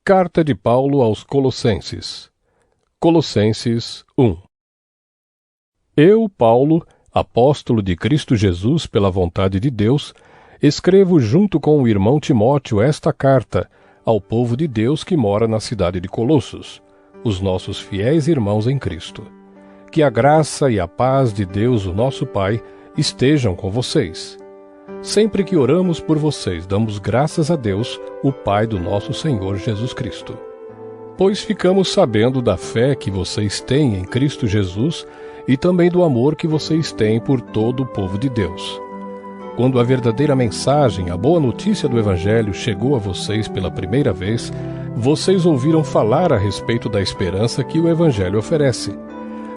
Carta de Paulo aos Colossenses. Colossenses 1. Eu, Paulo, apóstolo de Cristo Jesus pela vontade de Deus, escrevo junto com o irmão Timóteo esta carta ao povo de Deus que mora na cidade de Colossos, os nossos fiéis irmãos em Cristo. Que a graça e a paz de Deus, o nosso Pai, estejam com vocês. Sempre que oramos por vocês, damos graças a Deus, o Pai do nosso Senhor Jesus Cristo. Pois ficamos sabendo da fé que vocês têm em Cristo Jesus e também do amor que vocês têm por todo o povo de Deus. Quando a verdadeira mensagem, a boa notícia do Evangelho chegou a vocês pela primeira vez, vocês ouviram falar a respeito da esperança que o Evangelho oferece.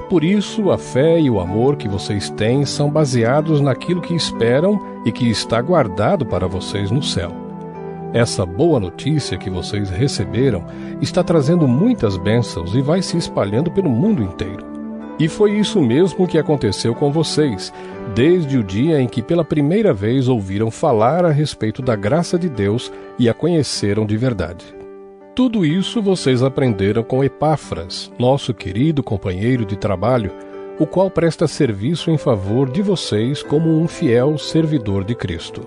Por isso, a fé e o amor que vocês têm são baseados naquilo que esperam e que está guardado para vocês no céu. Essa boa notícia que vocês receberam está trazendo muitas bênçãos e vai se espalhando pelo mundo inteiro. E foi isso mesmo que aconteceu com vocês, desde o dia em que pela primeira vez ouviram falar a respeito da graça de Deus e a conheceram de verdade. Tudo isso vocês aprenderam com Epáfras, nosso querido companheiro de trabalho, o qual presta serviço em favor de vocês como um fiel servidor de Cristo.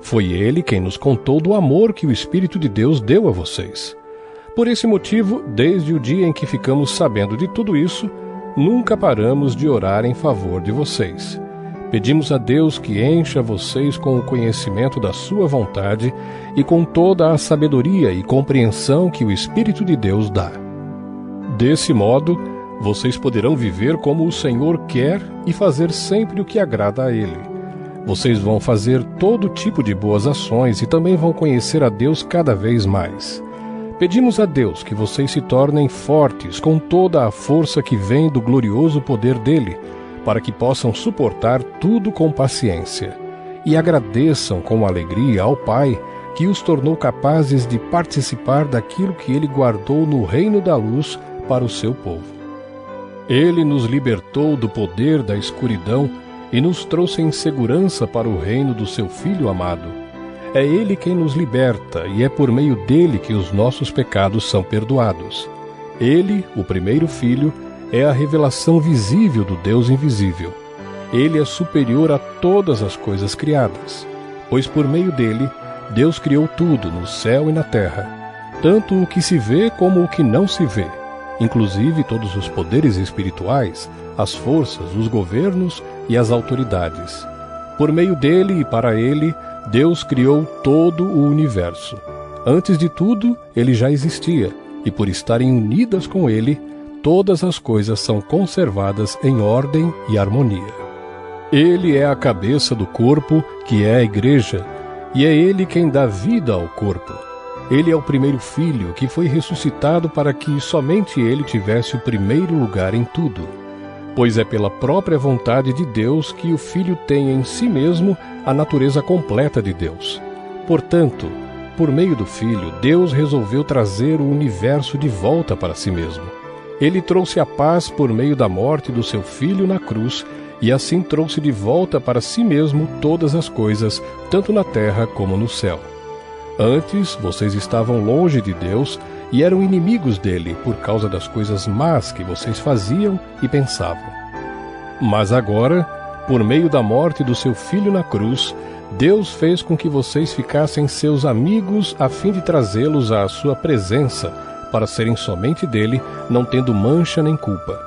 Foi ele quem nos contou do amor que o Espírito de Deus deu a vocês. Por esse motivo, desde o dia em que ficamos sabendo de tudo isso, nunca paramos de orar em favor de vocês. Pedimos a Deus que encha vocês com o conhecimento da sua vontade e com toda a sabedoria e compreensão que o Espírito de Deus dá. Desse modo, vocês poderão viver como o Senhor quer e fazer sempre o que agrada a Ele. Vocês vão fazer todo tipo de boas ações e também vão conhecer a Deus cada vez mais. Pedimos a Deus que vocês se tornem fortes com toda a força que vem do glorioso poder dEle, para que possam suportar tudo com paciência, e agradeçam com alegria ao Pai, que os tornou capazes de participar daquilo que Ele guardou no reino da luz para o seu povo. Ele nos libertou do poder da escuridão e nos trouxe em segurança para o reino do seu Filho amado. É Ele quem nos liberta, e é por meio dele que os nossos pecados são perdoados. Ele, o primeiro Filho, é a revelação visível do Deus invisível. Ele é superior a todas as coisas criadas, pois por meio dele, Deus criou tudo no céu e na terra, tanto o que se vê como o que não se vê, inclusive todos os poderes espirituais, as forças, os governos e as autoridades. Por meio dele e para ele, Deus criou todo o universo. Antes de tudo, ele já existia, e por estarem unidas com ele, todas as coisas são conservadas em ordem e harmonia. Ele é a cabeça do corpo, que é a igreja, e é ele quem dá vida ao corpo. Ele é o primeiro filho que foi ressuscitado para que somente ele tivesse o primeiro lugar em tudo. Pois é pela própria vontade de Deus que o Filho tem em si mesmo a natureza completa de Deus. Portanto, por meio do Filho, Deus resolveu trazer o universo de volta para si mesmo. Ele trouxe a paz por meio da morte do seu Filho na cruz e assim trouxe de volta para si mesmo todas as coisas, tanto na terra como no céu. Antes, vocês estavam longe de Deus e eram inimigos dele por causa das coisas más que vocês faziam e pensavam. Mas agora, por meio da morte do seu Filho na cruz, Deus fez com que vocês ficassem seus amigos a fim de trazê-los à sua presença, para serem somente dele, não tendo mancha nem culpa.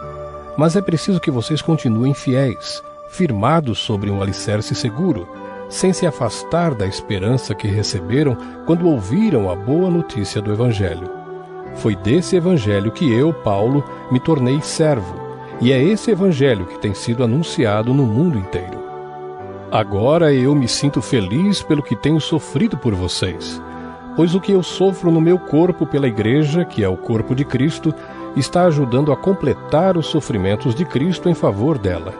Mas é preciso que vocês continuem fiéis, firmados sobre um alicerce seguro, sem se afastar da esperança que receberam quando ouviram a boa notícia do Evangelho. Foi desse Evangelho que eu, Paulo, me tornei servo, e é esse Evangelho que tem sido anunciado no mundo inteiro. Agora eu me sinto feliz pelo que tenho sofrido por vocês, pois o que eu sofro no meu corpo pela igreja, que é o corpo de Cristo, está ajudando a completar os sofrimentos de Cristo em favor dela.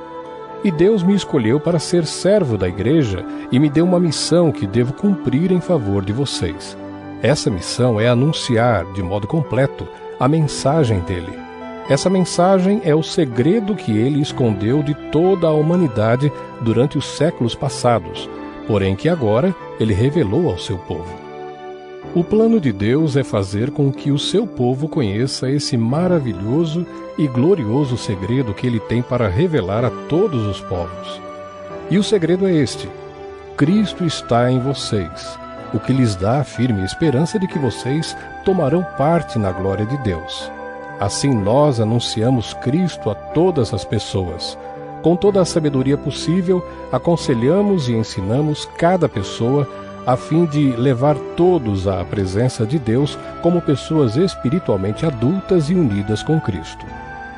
E Deus me escolheu para ser servo da igreja e me deu uma missão que devo cumprir em favor de vocês. Essa missão é anunciar, de modo completo, a mensagem dele. Essa mensagem é o segredo que ele escondeu de toda a humanidade durante os séculos passados, porém que agora ele revelou ao seu povo. O plano de Deus é fazer com que o seu povo conheça esse maravilhoso e glorioso segredo que ele tem para revelar a todos os povos. E o segredo é este: Cristo está em vocês, o que lhes dá a firme esperança de que vocês tomarão parte na glória de Deus. Assim nós anunciamos Cristo a todas as pessoas. Com toda a sabedoria possível, aconselhamos e ensinamos cada pessoa a fim de levar todos à presença de Deus como pessoas espiritualmente adultas e unidas com Cristo.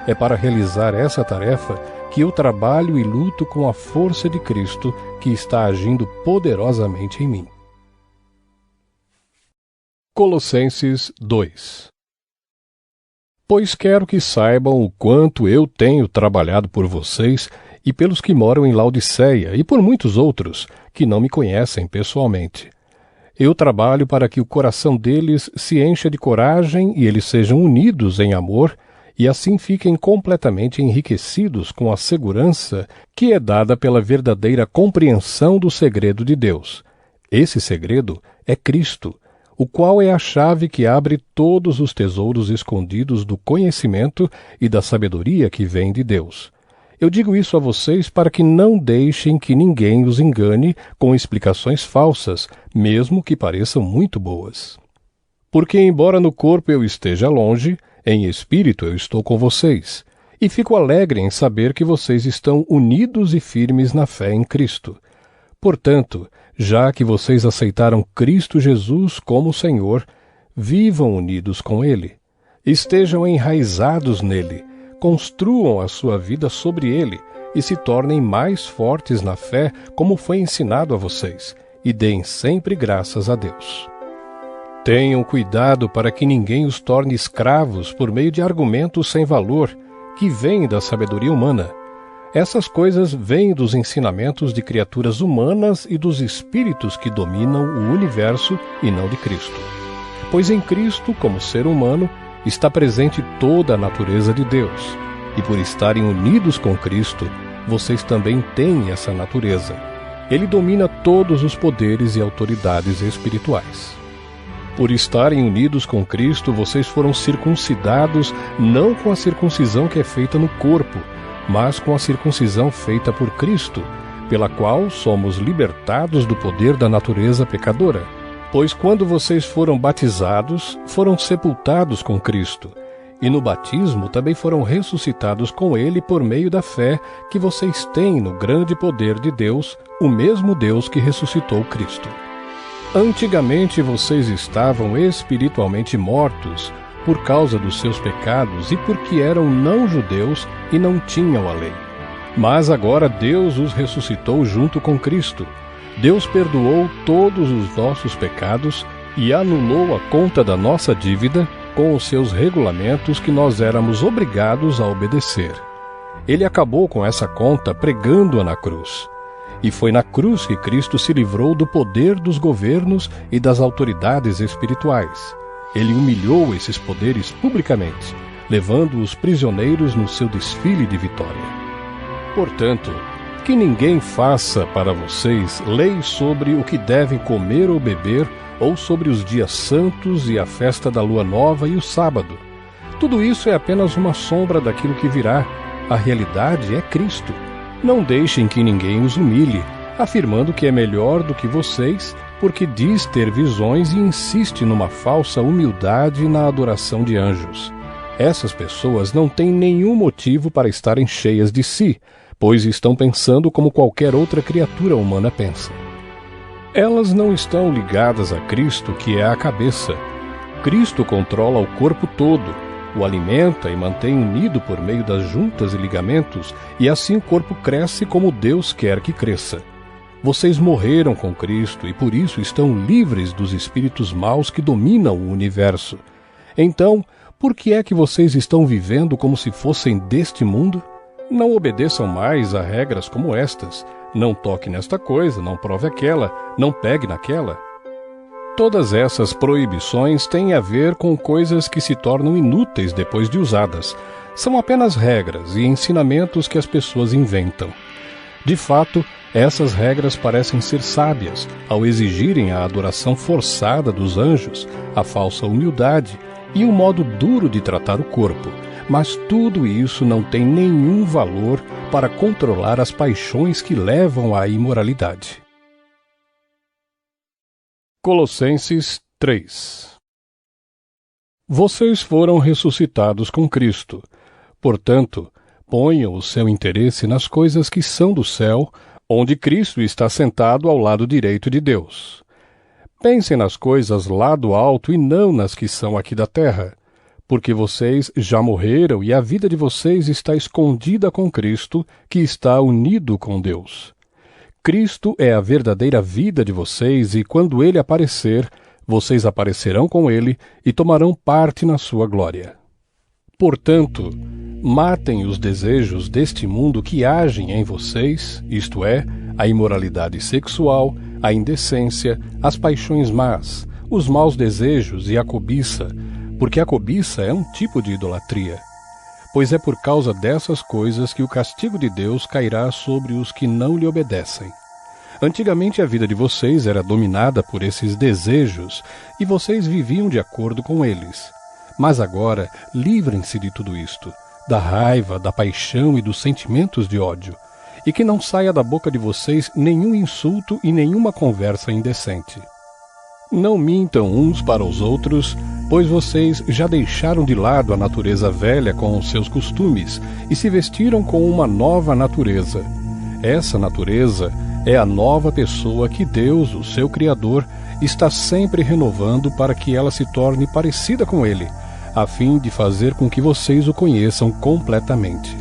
É para realizar essa tarefa que eu trabalho e luto com a força de Cristo que está agindo poderosamente em mim. Colossenses 2. Pois quero que saibam o quanto eu tenho trabalhado por vocês e pelos que moram em Laodiceia e por muitos outros que não me conhecem pessoalmente. Eu trabalho para que o coração deles se encha de coragem e eles sejam unidos em amor e assim fiquem completamente enriquecidos com a segurança que é dada pela verdadeira compreensão do segredo de Deus. Esse segredo é Cristo, o qual é a chave que abre todos os tesouros escondidos do conhecimento e da sabedoria que vem de Deus. Eu digo isso a vocês para que não deixem que ninguém os engane com explicações falsas, mesmo que pareçam muito boas. Porque, embora no corpo eu esteja longe, em espírito eu estou com vocês, e fico alegre em saber que vocês estão unidos e firmes na fé em Cristo. Portanto, já que vocês aceitaram Cristo Jesus como Senhor, vivam unidos com Ele. Estejam enraizados nele, construam a sua vida sobre ele e se tornem mais fortes na fé, como foi ensinado a vocês, e deem sempre graças a Deus. Tenham cuidado para que ninguém os torne escravos por meio de argumentos sem valor, que vêm da sabedoria humana. Essas coisas vêm dos ensinamentos de criaturas humanas e dos espíritos que dominam o universo e não de Cristo. Pois em Cristo, como ser humano, está presente toda a natureza de Deus, e por estarem unidos com Cristo, vocês também têm essa natureza. Ele domina todos os poderes e autoridades espirituais. Por estarem unidos com Cristo, vocês foram circuncidados não com a circuncisão que é feita no corpo, mas com a circuncisão feita por Cristo, pela qual somos libertados do poder da natureza pecadora. Pois quando vocês foram batizados, foram sepultados com Cristo, e no batismo também foram ressuscitados com Ele por meio da fé que vocês têm no grande poder de Deus, o mesmo Deus que ressuscitou Cristo. Antigamente vocês estavam espiritualmente mortos por causa dos seus pecados e porque eram não-judeus e não tinham a lei. Mas agora Deus os ressuscitou junto com Cristo. Deus perdoou todos os nossos pecados e anulou a conta da nossa dívida com os seus regulamentos que nós éramos obrigados a obedecer. Ele acabou com essa conta pregando-a na cruz. E foi na cruz que Cristo se livrou do poder dos governos e das autoridades espirituais. Ele humilhou esses poderes publicamente, levando-os prisioneiros no seu desfile de vitória. Portanto, que ninguém faça para vocês leis sobre o que devem comer ou beber, ou sobre os dias santos e a festa da lua nova e o sábado. Tudo isso é apenas uma sombra daquilo que virá. A realidade é Cristo. Não deixem que ninguém os humilhe, afirmando que é melhor do que vocês, porque diz ter visões e insiste numa falsa humildade na adoração de anjos. Essas pessoas não têm nenhum motivo para estarem cheias de si, pois estão pensando como qualquer outra criatura humana pensa. Elas não estão ligadas a Cristo, que é a cabeça. Cristo controla o corpo todo, o alimenta e mantém unido por meio das juntas e ligamentos, e assim o corpo cresce como Deus quer que cresça. Vocês morreram com Cristo e por isso estão livres dos espíritos maus que dominam o universo. Então, por que é que vocês estão vivendo como se fossem deste mundo? Não obedeçam mais a regras como estas. Não toque nesta coisa, não prove aquela, não pegue naquela. Todas essas proibições têm a ver com coisas que se tornam inúteis depois de usadas. São apenas regras e ensinamentos que as pessoas inventam. De fato, essas regras parecem ser sábias ao exigirem a adoração forçada dos anjos, a falsa humildade e um modo duro de tratar o corpo, mas tudo isso não tem nenhum valor para controlar as paixões que levam à imoralidade. Colossenses 3. Vocês foram ressuscitados com Cristo. Portanto, ponham o seu interesse nas coisas que são do céu, onde Cristo está sentado ao lado direito de Deus. Pensem nas coisas lá do alto e não nas que são aqui da terra, porque vocês já morreram e a vida de vocês está escondida com Cristo, que está unido com Deus. Cristo é a verdadeira vida de vocês e quando Ele aparecer, vocês aparecerão com Ele e tomarão parte na sua glória. Portanto, matem os desejos deste mundo que agem em vocês, isto é, a imoralidade sexual, a indecência, as paixões más, os maus desejos e a cobiça, porque a cobiça é um tipo de idolatria. Pois é por causa dessas coisas que o castigo de Deus cairá sobre os que não lhe obedecem. Antigamente a vida de vocês era dominada por esses desejos e vocês viviam de acordo com eles. Mas agora, livrem-se de tudo isto, da raiva, da paixão e dos sentimentos de ódio, e que não saia da boca de vocês nenhum insulto e nenhuma conversa indecente. Não mintam uns para os outros, pois vocês já deixaram de lado a natureza velha com os seus costumes e se vestiram com uma nova natureza. Essa natureza é a nova pessoa que Deus, o seu Criador, está sempre renovando para que ela se torne parecida com Ele, a fim de fazer com que vocês o conheçam completamente.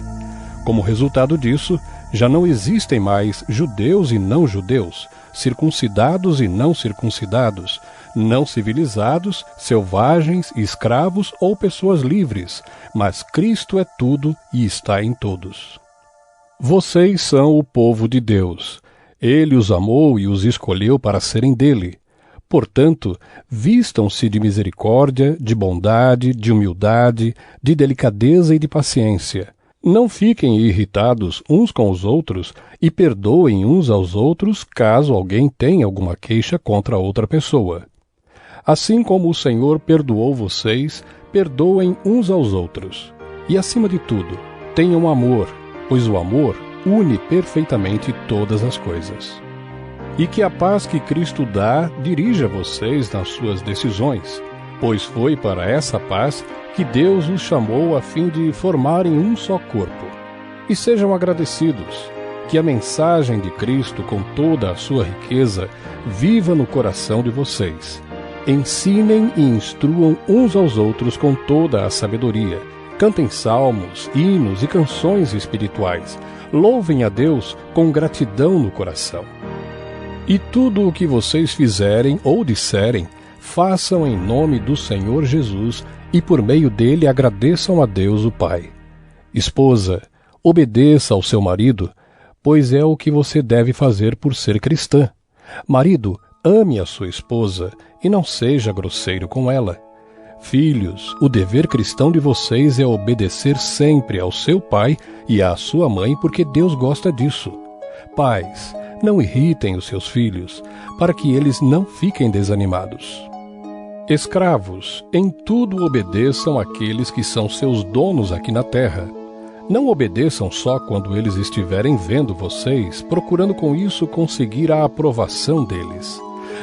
Como resultado disso, já não existem mais judeus e não judeus, circuncidados e não circuncidados, não civilizados, selvagens, escravos ou pessoas livres, mas Cristo é tudo e está em todos. Vocês são o povo de Deus. Ele os amou e os escolheu para serem dele. Portanto, vistam-se de misericórdia, de bondade, de humildade, de delicadeza e de paciência. Não fiquem irritados uns com os outros e perdoem uns aos outros caso alguém tenha alguma queixa contra outra pessoa. Assim como o Senhor perdoou vocês, perdoem uns aos outros. E, acima de tudo, tenham amor, pois o amor une perfeitamente todas as coisas. E que a paz que Cristo dá dirija vocês nas suas decisões, pois foi para essa paz que Deus os chamou a fim de formarem um só corpo. E sejam agradecidos, que a mensagem de Cristo com toda a sua riqueza viva no coração de vocês. Ensinem e instruam uns aos outros com toda a sabedoria. Cantem salmos, hinos e canções espirituais. Louvem a Deus com gratidão no coração. E tudo o que vocês fizerem ou disserem, façam em nome do Senhor Jesus e por meio dele agradeçam a Deus o Pai. Esposa, obedeça ao seu marido, pois é o que você deve fazer por ser cristã. Marido, ame a sua esposa e não seja grosseiro com ela. Filhos, o dever cristão de vocês é obedecer sempre ao seu pai e à sua mãe, porque Deus gosta disso. Pais, não irritem os seus filhos, para que eles não fiquem desanimados. Escravos, em tudo obedeçam àqueles que são seus donos aqui na terra. Não obedeçam só quando eles estiverem vendo vocês, procurando com isso conseguir a aprovação deles.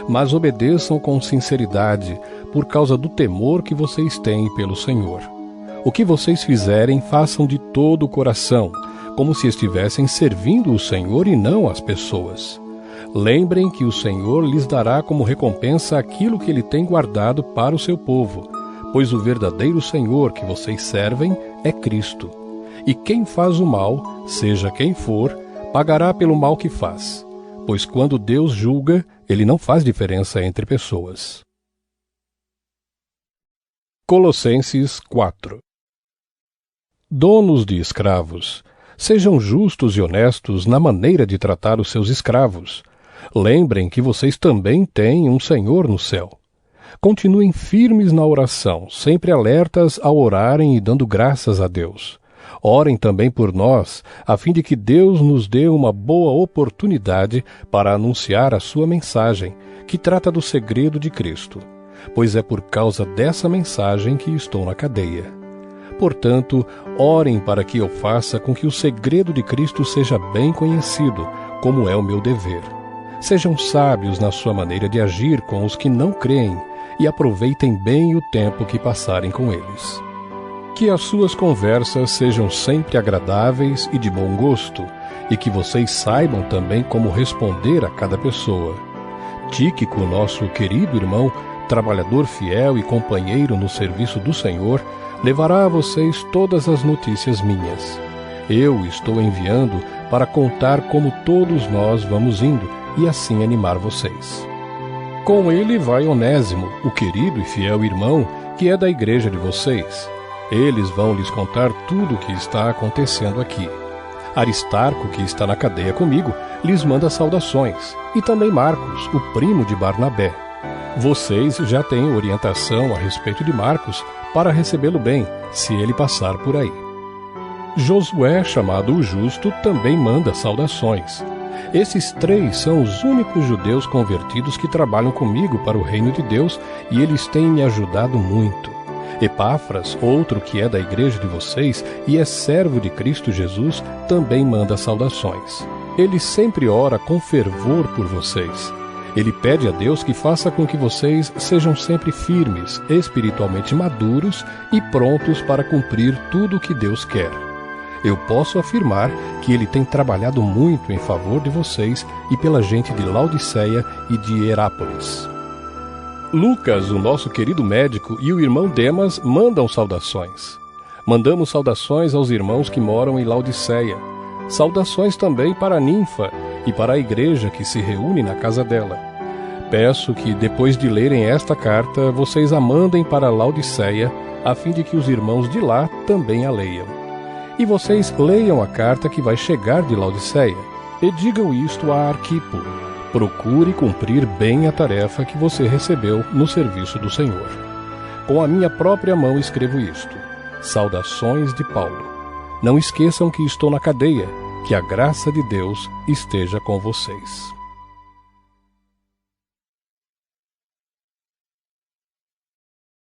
Mas obedeçam com sinceridade, por causa do temor que vocês têm pelo Senhor. O que vocês fizerem, façam de todo o coração, como se estivessem servindo o Senhor e não as pessoas. Lembrem que o Senhor lhes dará como recompensa aquilo que Ele tem guardado para o seu povo, pois o verdadeiro Senhor que vocês servem é Cristo. E quem faz o mal, seja quem for, pagará pelo mal que faz, pois quando Deus julga, Ele não faz diferença entre pessoas. Colossenses 4. Donos de escravos, sejam justos e honestos na maneira de tratar os seus escravos. Lembrem que vocês também têm um Senhor no céu. Continuem firmes na oração, sempre alertas ao orarem e dando graças a Deus. Orem também por nós, a fim de que Deus nos dê uma boa oportunidade para anunciar a sua mensagem, que trata do segredo de Cristo, pois é por causa dessa mensagem que estou na cadeia. Portanto, orem para que eu faça com que o segredo de Cristo seja bem conhecido, como é o meu dever. Sejam sábios na sua maneira de agir com os que não creem e aproveitem bem o tempo que passarem com eles. Que as suas conversas sejam sempre agradáveis e de bom gosto, e que vocês saibam também como responder a cada pessoa. Tíquico, nosso querido irmão, trabalhador fiel e companheiro no serviço do Senhor, levará a vocês todas as notícias minhas. Eu estou enviando para contar como todos nós vamos indo e assim animar vocês. Com ele vai Onésimo, o querido e fiel irmão, que é da igreja de vocês. Eles vão lhes contar tudo o que está acontecendo aqui. Aristarco, que está na cadeia comigo, lhes manda saudações, e também Marcos, o primo de Barnabé. Vocês já têm orientação a respeito de Marcos para recebê-lo bem, se ele passar por aí. Josué, chamado o Justo, também manda saudações. Esses 3 são os únicos judeus convertidos que trabalham comigo para o reino de Deus e eles têm me ajudado muito. Epáfras, outro que é da igreja de vocês e é servo de Cristo Jesus, também manda saudações. Ele sempre ora com fervor por vocês. Ele pede a Deus que faça com que vocês sejam sempre firmes, espiritualmente maduros e prontos para cumprir tudo o que Deus quer. Eu posso afirmar que ele tem trabalhado muito em favor de vocês e pela gente de Laodiceia e de Herápolis. Lucas, o nosso querido médico, e o irmão Demas mandam saudações. Mandamos saudações aos irmãos que moram em Laodiceia. Saudações também para Ninfa e para a igreja que se reúne na casa dela. Peço que, depois de lerem esta carta, vocês a mandem para Laodiceia, a fim de que os irmãos de lá também a leiam. E vocês leiam a carta que vai chegar de Laodiceia, e digam isto a Arquipo. Procure cumprir bem a tarefa que você recebeu no serviço do Senhor. Com a minha própria mão escrevo isto. Saudações de Paulo. Não esqueçam que estou na cadeia, que a graça de Deus esteja com vocês.